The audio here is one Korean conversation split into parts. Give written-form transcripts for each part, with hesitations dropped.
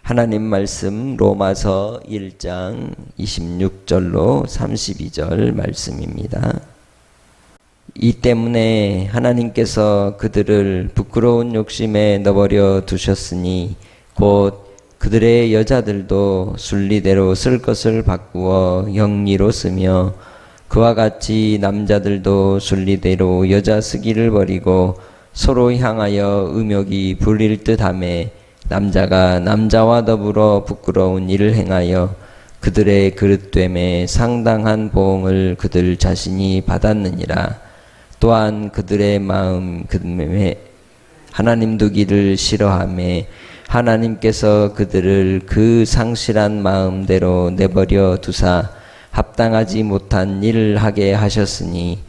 하나님 말씀 로마서 1장 26절로 32절 말씀입니다. 이 때문에 하나님께서 그들을 부끄러운 욕심에 넣어버려 두셨으니 곧 그들의 여자들도 순리대로 쓸 것을 바꾸어 영리로 쓰며 그와 같이 남자들도 순리대로 여자 쓰기를 버리고 서로 향하여 음욕이 불릴 듯하며 남자가 남자와 더불어 부끄러운 일을 행하여 그들의 그릇됨에 상당한 보응을 그들 자신이 받았느니라. 또한 그들의 마음 하나님 두기를 싫어하며 하나님께서 그들을 그 상실한 마음대로 내버려 두사 합당하지 못한 일을 하게 하셨으니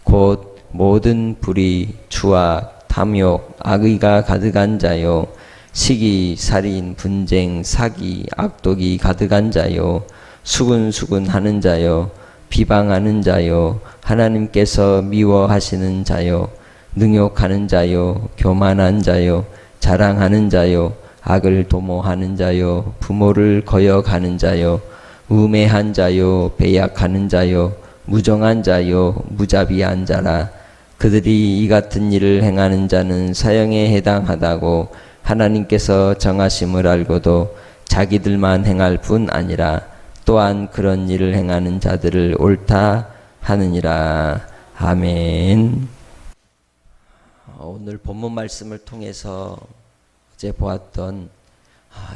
곧 모든 불의, 추악, 탐욕, 악의가 가득한 자요 시기, 살인, 분쟁, 사기, 악독이 가득한 자요 수군수군하는 자요 비방하는 자요 하나님께서 미워하시는 자요 능욕하는 자요 교만한 자요 자랑하는 자요 악을 도모하는 자요 부모를 거역하는 자요 우매한 자요 배약하는 자요 무정한 자요 무자비한 자라. 그들이 이 같은 일을 행하는 자는 사형에 해당하다고 하나님께서 정하심을 알고도 자기들만 행할 뿐 아니라 또한 그런 일을 행하는 자들을 옳다 하느니라. 아멘. 오늘 본문 말씀을 통해서 어제 보았던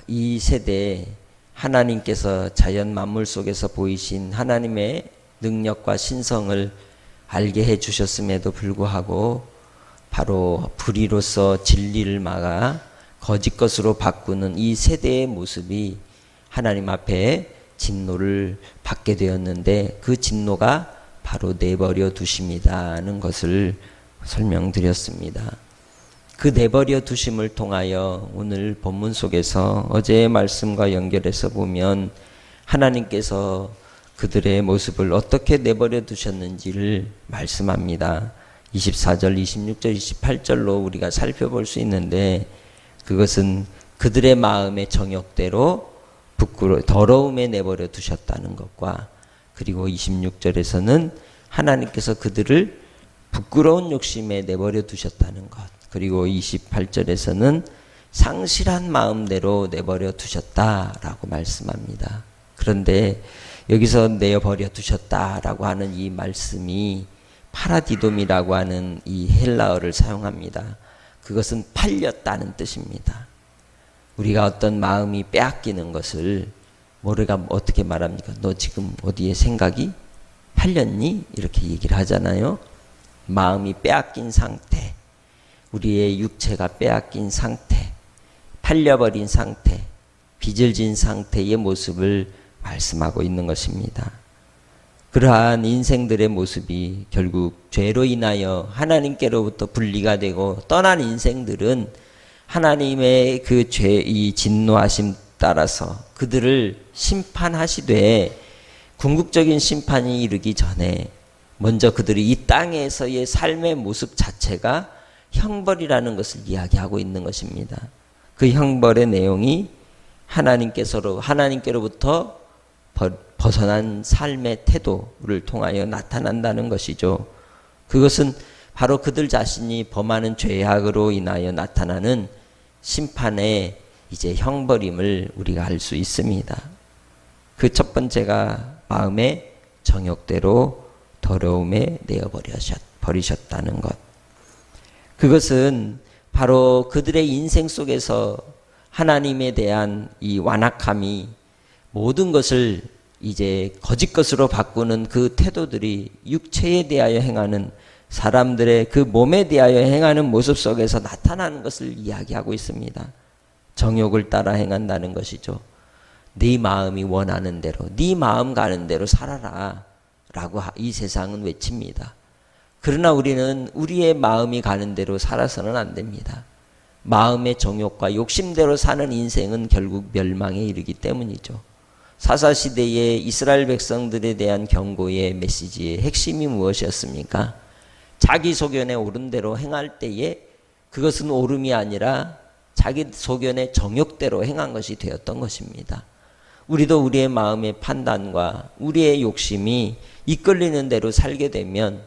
이 세대에 하나님께서 자연 만물 속에서 보이신 하나님의 능력과 신성을 알게 해 주셨음에도 불구하고 바로 불의로서 진리를 막아 거짓 것으로 바꾸는 이 세대의 모습이 하나님 앞에 진노를 받게 되었는데 그 진노가 바로 내버려 두심이라는 것을 설명드렸습니다. 그 내버려 두심을 통하여 오늘 본문 속에서 어제의 말씀과 연결해서 보면 하나님께서 그들의 모습을 어떻게 내버려 두셨는지를 말씀합니다. 24절, 26절, 28절로 우리가 살펴볼 수 있는데 그것은 그들의 마음의 정욕대로 더러움에 내버려 두셨다는 것과 그리고 26절에서는 하나님께서 그들을 부끄러운 욕심에 내버려 두셨다는 것 그리고 28절에서는 상실한 마음대로 내버려 두셨다라고 말씀합니다. 그런데 여기서 내버려 두셨다라고 하는 이 말씀이 파라디돔이라고 하는 이 헬라어를 사용합니다. 그것은 팔렸다는 뜻입니다. 우리가 어떤 마음이 빼앗기는 것을 모르가 어떻게 말합니까? 너 지금 어디에 생각이 팔렸니? 이렇게 얘기를 하잖아요. 마음이 빼앗긴 상태, 우리의 육체가 빼앗긴 상태, 팔려버린 상태, 빚을 진 상태의 모습을 말씀하고 있는 것입니다. 그러한 인생들의 모습이 결국 죄로 인하여 하나님께로부터 분리가 되고 떠난 인생들은 하나님의 그 죄의 진노하심 따라서 그들을 심판하시되 궁극적인 심판이 이르기 전에 먼저 그들이 이 땅에서의 삶의 모습 자체가 형벌이라는 것을 이야기하고 있는 것입니다. 그 형벌의 내용이 하나님께로부터 벗어난 삶의 태도를 통하여 나타난다는 것이죠. 그것은 바로 그들 자신이 범하는 죄악으로 인하여 나타나는 심판의 이제 형벌임을 우리가 알 수 있습니다. 그 첫 번째가 마음의 정욕대로 더러움에 내어버리셨다는 것. 그것은 바로 그들의 인생 속에서 하나님에 대한 이 완악함이 모든 것을 이제 거짓 것으로 바꾸는 그 태도들이 육체에 대하여 행하는 사람들의 그 몸에 대하여 행하는 모습 속에서 나타나는 것을 이야기하고 있습니다. 정욕을 따라 행한다는 것이죠. 네 마음이 원하는 대로, 네 마음 가는 대로 살아라 라고 이 세상은 외칩니다. 그러나 우리는 우리의 마음이 가는 대로 살아서는 안 됩니다. 마음의 정욕과 욕심대로 사는 인생은 결국 멸망에 이르기 때문이죠. 사사시대의 이스라엘 백성들에 대한 경고의 메시지의 핵심이 무엇이었습니까? 자기 소견에 옳은 대로 행할 때에 그것은 옳음이 아니라 자기 소견의 정욕대로 행한 것이 되었던 것입니다. 우리도 우리의 마음의 판단과 우리의 욕심이 이끌리는 대로 살게 되면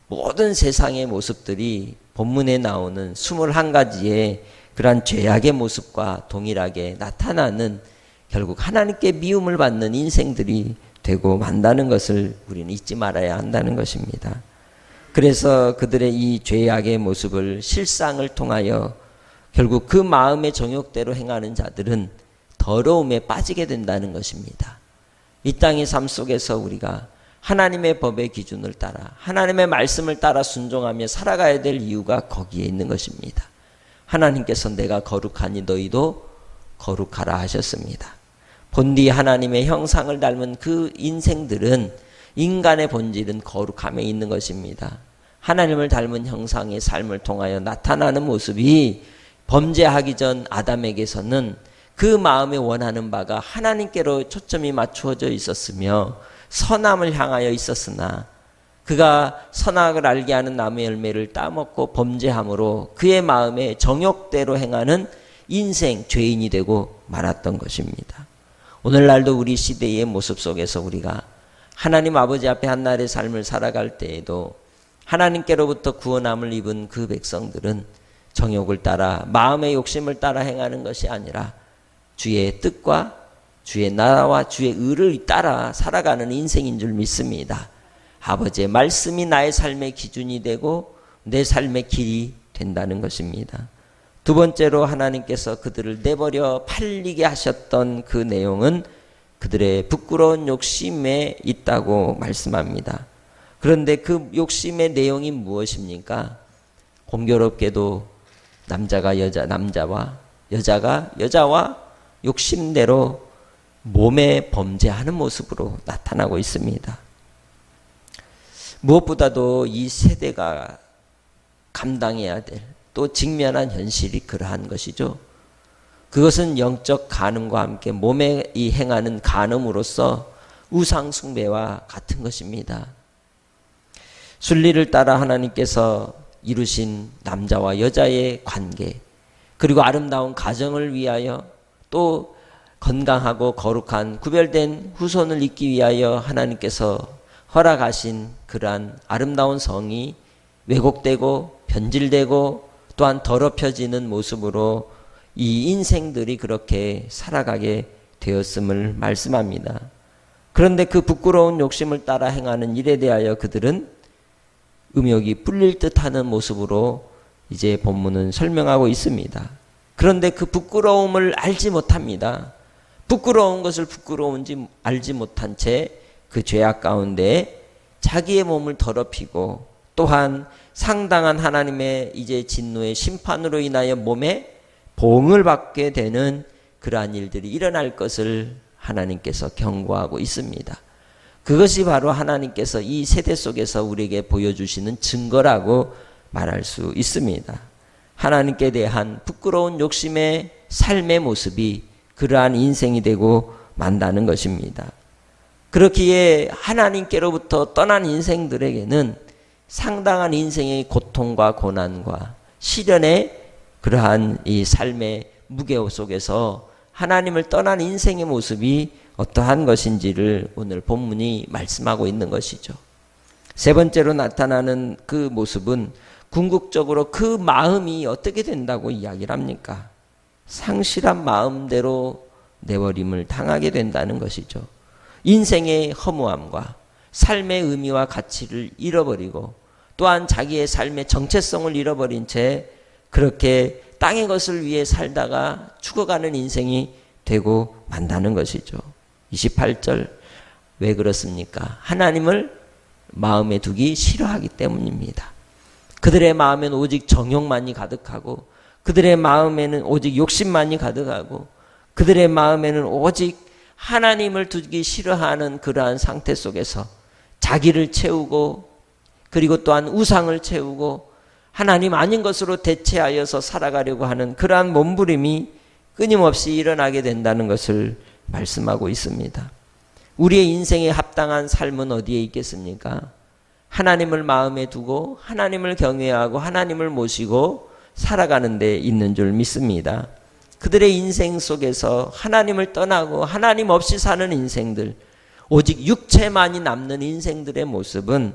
모든 세상의 모습들이 본문에 나오는 21가지의 그러한 죄악의 모습과 동일하게 나타나는 결국 하나님께 미움을 받는 인생들이 되고 만다는 것을 우리는 잊지 말아야 한다는 것입니다. 그래서 그들의 이 죄악의 모습을 실상을 통하여 결국 그 마음의 정욕대로 행하는 자들은 더러움에 빠지게 된다는 것입니다. 이 땅의 삶 속에서 우리가 하나님의 법의 기준을 따라 하나님의 말씀을 따라 순종하며 살아가야 될 이유가 거기에 있는 것입니다. 하나님께서 내가 거룩하니 너희도 거룩하라 하셨습니다. 본디 하나님의 형상을 닮은 그 인생들은 인간의 본질은 거룩함에 있는 것입니다. 하나님을 닮은 형상의 삶을 통하여 나타나는 모습이 범죄하기 전 아담에게서는 그 마음에 원하는 바가 하나님께로 초점이 맞추어져 있었으며 선함을 향하여 있었으나 그가 선악을 알게 하는 나무의 열매를 따먹고 범죄함으로 그의 마음에 정욕대로 행하는 인생, 죄인이 되고 말았던 것입니다. 오늘날도 우리 시대의 모습 속에서 우리가 하나님 아버지 앞에 한날의 삶을 살아갈 때에도 하나님께로부터 구원함을 입은 그 백성들은 정욕을 따라 마음의 욕심을 따라 행하는 것이 아니라 주의 뜻과 주의 나라와 주의 의를 따라 살아가는 인생인 줄 믿습니다. 아버지의 말씀이 나의 삶의 기준이 되고 내 삶의 길이 된다는 것입니다. 두 번째로 하나님께서 그들을 내버려 팔리게 하셨던 그 내용은 그들의 부끄러운 욕심에 있다고 말씀합니다. 그런데 그 욕심의 내용이 무엇입니까? 공교롭게도 남자가 남자와 여자가 여자와 욕심대로 몸에 범죄하는 모습으로 나타나고 있습니다. 무엇보다도 이 세대가 감당해야 될 또 직면한 현실이 그러한 것이죠. 그것은 영적 간음과 함께 몸에 이 행하는 간음으로서 우상 숭배와 같은 것입니다. 순리를 따라 하나님께서 이루신 남자와 여자의 관계, 그리고 아름다운 가정을 위하여 또 건강하고 거룩한 구별된 후손을 잇기 위하여 하나님께서 허락하신 그러한 아름다운 성이 왜곡되고 변질되고 또한 더럽혀지는 모습으로 이 인생들이 그렇게 살아가게 되었음을 말씀합니다. 그런데 그 부끄러운 욕심을 따라 행하는 일에 대하여 그들은 음욕이 풀릴 듯하는 모습으로 이제 본문은 설명하고 있습니다. 그런데 그 부끄러움을 알지 못합니다. 부끄러운 것을 부끄러운지 알지 못한 채 그 죄악 가운데 자기의 몸을 더럽히고 또한 상당한 하나님의 이제 진노의 심판으로 인하여 몸에 봉을 받게 되는 그러한 일들이 일어날 것을 하나님께서 경고하고 있습니다. 그것이 바로 하나님께서 이 세대 속에서 우리에게 보여주시는 증거라고 말할 수 있습니다. 하나님께 대한 부끄러운 욕심의 삶의 모습이 그러한 인생이 되고 만다는 것입니다. 그렇기에 하나님께로부터 떠난 인생들에게는 상당한 인생의 고통과 고난과 시련의 그러한 이 삶의 무게 속에서 하나님을 떠난 인생의 모습이 어떠한 것인지를 오늘 본문이 말씀하고 있는 것이죠. 세 번째로 나타나는 그 모습은 궁극적으로 그 마음이 어떻게 된다고 이야기를 합니까? 상실한 마음대로 내버림을 당하게 된다는 것이죠. 인생의 허무함과 삶의 의미와 가치를 잃어버리고 또한 자기의 삶의 정체성을 잃어버린 채 그렇게 땅의 것을 위해 살다가 죽어가는 인생이 되고 만다는 것이죠. 28절 왜 그렇습니까? 하나님을 마음에 두기 싫어하기 때문입니다. 그들의 마음에는 오직 정욕만이 가득하고 그들의 마음에는 오직 욕심만이 가득하고 그들의 마음에는 오직 하나님을 두기 싫어하는 그러한 상태 속에서 자기를 채우고 그리고 또한 우상을 채우고 하나님 아닌 것으로 대체하여서 살아가려고 하는 그러한 몸부림이 끊임없이 일어나게 된다는 것을 말씀하고 있습니다. 우리의 인생에 합당한 삶은 어디에 있겠습니까? 하나님을 마음에 두고 하나님을 경외하고 하나님을 모시고 살아가는 데 있는 줄 믿습니다. 그들의 인생 속에서 하나님을 떠나고 하나님 없이 사는 인생들, 오직 육체만이 남는 인생들의 모습은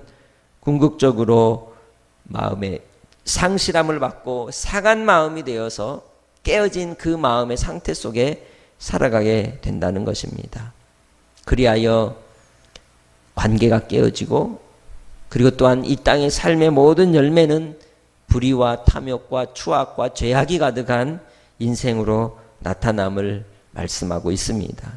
궁극적으로 마음에 상실함을 받고 상한 마음이 되어서 깨어진 그 마음의 상태 속에 살아가게 된다는 것입니다. 그리하여 관계가 깨어지고, 그리고 또한 이 땅의 삶의 모든 열매는 불의와 탐욕과 추악과 죄악이 가득한 인생으로 나타남을 말씀하고 있습니다.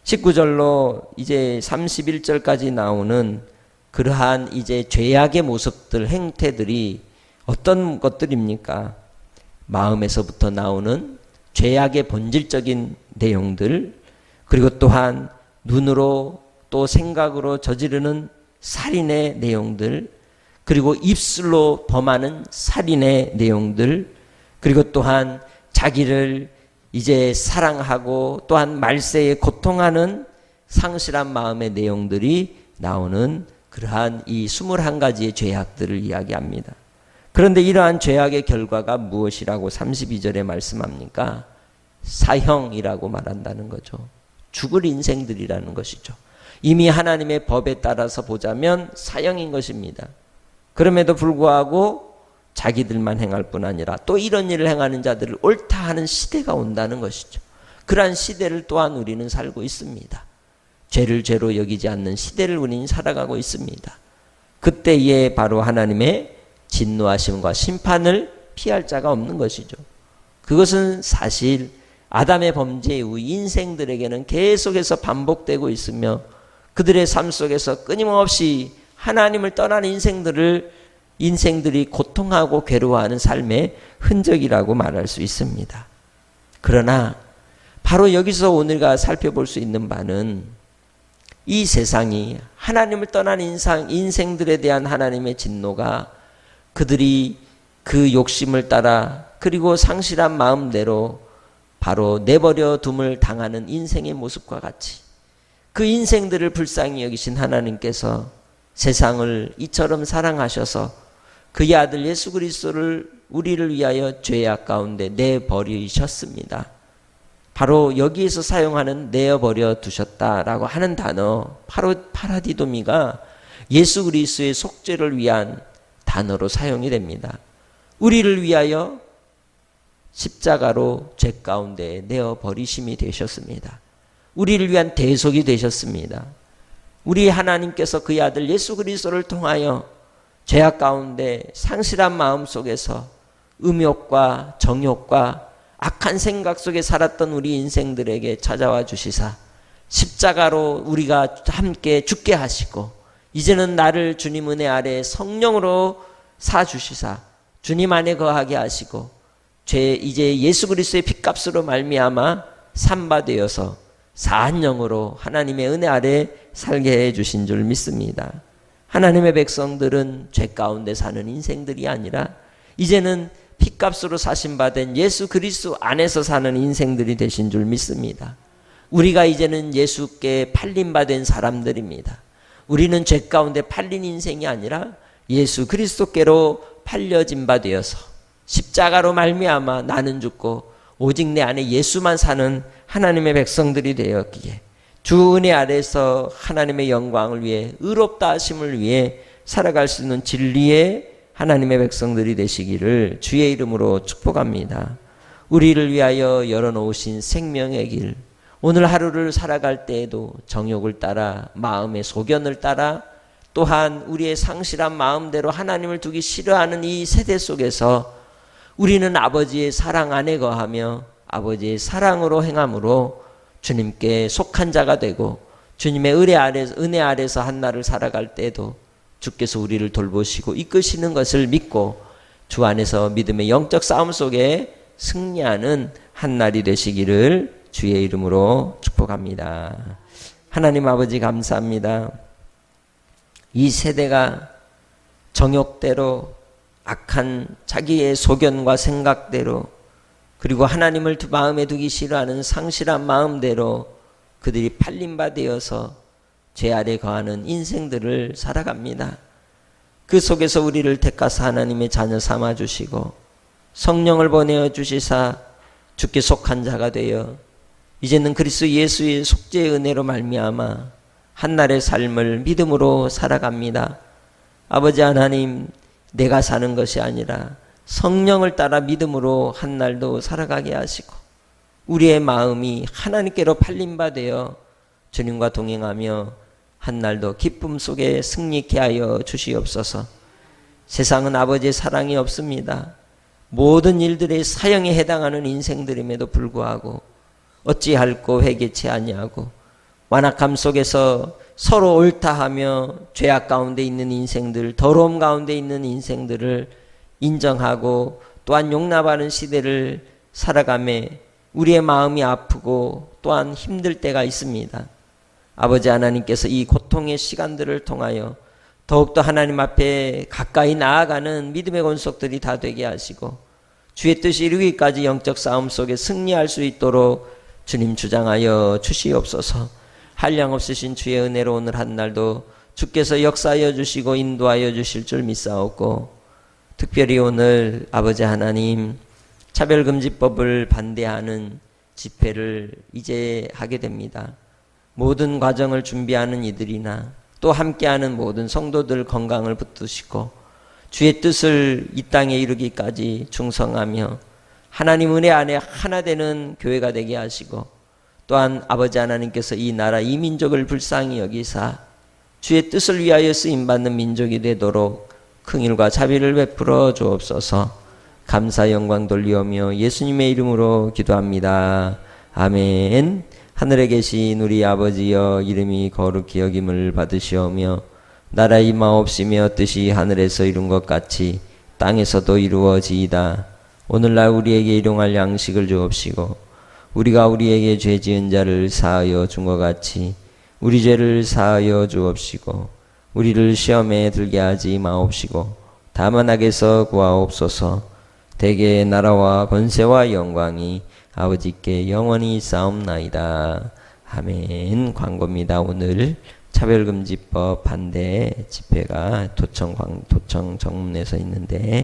19절로 이제 31절까지 나오는 그러한 이제 죄악의 모습들, 행태들이 어떤 것들입니까? 마음에서부터 나오는 죄악의 본질적인 내용들, 그리고 또한 눈으로 또 생각으로 저지르는 살인의 내용들, 그리고 입술로 범하는 살인의 내용들, 그리고 또한 자기를 이제 사랑하고 또한 말세에 고통하는 상실한 마음의 내용들이 나오는 그러한 이 21가지의 죄악들을 이야기합니다. 그런데 이러한 죄악의 결과가 무엇이라고 32절에 말씀합니까? 사형이라고 말한다는 거죠. 죽을 인생들이라는 것이죠. 이미 하나님의 법에 따라서 보자면 사형인 것입니다. 그럼에도 불구하고 자기들만 행할 뿐 아니라 또 이런 일을 행하는 자들을 옳다 하는 시대가 온다는 것이죠. 그러한 시대를 또한 우리는 살고 있습니다. 죄를 죄로 여기지 않는 시대를 우리는 살아가고 있습니다. 그때에 바로 하나님의 진노하심과 심판을 피할 자가 없는 것이죠. 그것은 사실 아담의 범죄 이후 인생들에게는 계속해서 반복되고 있으며 그들의 삶 속에서 끊임없이 하나님을 떠난 인생들이 고통하고 괴로워하는 삶의 흔적이라고 말할 수 있습니다. 그러나 바로 여기서 오늘가 살펴볼 수 있는 바는 이 세상이 하나님을 떠난 인생들에 대한 하나님의 진노가 그들이 그 욕심을 따라 그리고 상실한 마음대로 바로 내버려 둠을 당하는 인생의 모습과 같이 그 인생들을 불쌍히 여기신 하나님께서 세상을 이처럼 사랑하셔서 그의 아들 예수 그리스도를 우리를 위하여 죄악 가운데 내버리셨습니다. 바로 여기에서 사용하는 내어버려 두셨다라고 하는 단어, 바로 파라디도미가 예수 그리스도의 속죄를 위한 단어로 사용이 됩니다. 우리를 위하여 십자가로 죄 가운데 내어버리심이 되셨습니다. 우리를 위한 대속이 되셨습니다. 우리 하나님께서 그의 아들 예수 그리스도를 통하여 죄악 가운데 상실한 마음 속에서 음욕과 정욕과 악한 생각 속에 살았던 우리 인생들에게 찾아와 주시사 십자가로 우리가 함께 죽게 하시고 이제는 나를 주님 은혜 아래 성령으로 사주시사 주님 안에 거하게 하시고 이제 예수 그리스도의 핏값으로 말미암아 삼바되어서 사한 영으로 하나님의 은혜 아래 살게 해주신 줄 믿습니다. 하나님의 백성들은 죄 가운데 사는 인생들이 아니라 이제는 핏값으로 사신받은 예수 그리스도 안에서 사는 인생들이 되신 줄 믿습니다. 우리가 이제는 예수께 팔림받은 사람들입니다. 우리는 죄 가운데 팔린 인생이 아니라 예수 그리스도께로 팔려진 바 되어서 십자가로 말미암아 나는 죽고 오직 내 안에 예수만 사는 하나님의 백성들이 되었기에 주 은혜 아래서 하나님의 영광을 위해 의롭다 하심을 위해 살아갈 수 있는 진리의 하나님의 백성들이 되시기를 주의 이름으로 축복합니다. 우리를 위하여 열어놓으신 생명의 길, 오늘 하루를 살아갈 때에도 정욕을 따라 마음의 소견을 따라 또한 우리의 상실한 마음대로 하나님을 두기 싫어하는 이 세대 속에서 우리는 아버지의 사랑 안에 거하며 아버지의 사랑으로 행함으로 주님께 속한 자가 되고 주님의 은혜 아래서 한 날을 살아갈 때에도 주께서 우리를 돌보시고 이끄시는 것을 믿고 주 안에서 믿음의 영적 싸움 속에 승리하는 한 날이 되시기를 주의 이름으로 축복합니다. 하나님 아버지 감사합니다. 이 세대가 정욕대로 악한 자기의 소견과 생각대로 그리고 하나님을 마음에 두기 싫어하는 상실한 마음대로 그들이 팔림받아서 죄 아래 거하는 인생들을 살아갑니다. 그 속에서 우리를 택하사 하나님의 자녀 삼아 주시고 성령을 보내어 주시사 주께 속한 자가 되어 이제는 그리스도 예수의 속죄의 은혜로 말미암아 한날의 삶을 믿음으로 살아갑니다. 아버지 하나님, 내가 사는 것이 아니라 성령을 따라 믿음으로 한날도 살아가게 하시고 우리의 마음이 하나님께로 팔림받아 주님과 동행하며 한날도 기쁨 속에 승리케 하여 주시옵소서. 세상은 아버지의 사랑이 없습니다. 모든 일들의 사형에 해당하는 인생들임에도 불구하고 어찌할꼬 회개치 아니하고 완악함 속에서 서로 옳다하며 죄악 가운데 있는 인생들, 더러움 가운데 있는 인생들을 인정하고 또한 용납하는 시대를 살아가매 우리의 마음이 아프고 또한 힘들 때가 있습니다. 아버지 하나님께서 이 고통의 시간들을 통하여 더욱더 하나님 앞에 가까이 나아가는 믿음의 권속들이 다 되게 하시고 주의 뜻이 이루기까지 영적 싸움 속에 승리할 수 있도록 주님 주장하여 주시옵소서. 한량 없으신 주의 은혜로 오늘 한날도 주께서 역사하여 주시고 인도하여 주실 줄 믿사옵고 특별히 오늘 아버지 하나님 차별금지법을 반대하는 집회를 이제 하게 됩니다. 모든 과정을 준비하는 이들이나 또 함께하는 모든 성도들 건강을 붙드시고 주의 뜻을 이 땅에 이루기까지 충성하며 하나님 은혜 안에 하나 되는 교회가 되게 하시고 또한 아버지 하나님께서 이 나라 이 민족을 불쌍히 여기사 주의 뜻을 위하여 쓰임받는 민족이 되도록 긍휼과 자비를 베풀어 주옵소서. 감사 영광 돌리오며 예수님의 이름으로 기도합니다. 아멘. 하늘에 계신 우리 아버지여, 이름이 거룩히 여김을 받으시오며 나라 임하옵시며 뜻이 하늘에서 이룬 것 같이 땅에서도 이루어지이다. 오늘날 우리에게 일용할 양식을 주옵시고 우리가 우리에게 죄 지은 자를 사하여 준 것 같이 우리 죄를 사하여 주옵시고 우리를 시험에 들게 하지 마옵시고 다만 악에서 구하옵소서. 대개의 나라와 권세와 영광이 아버지께 영원히 싸움나이다. 아멘. 광고입니다. 오늘 차별금지법 반대 집회가 도청 정문에서 있는데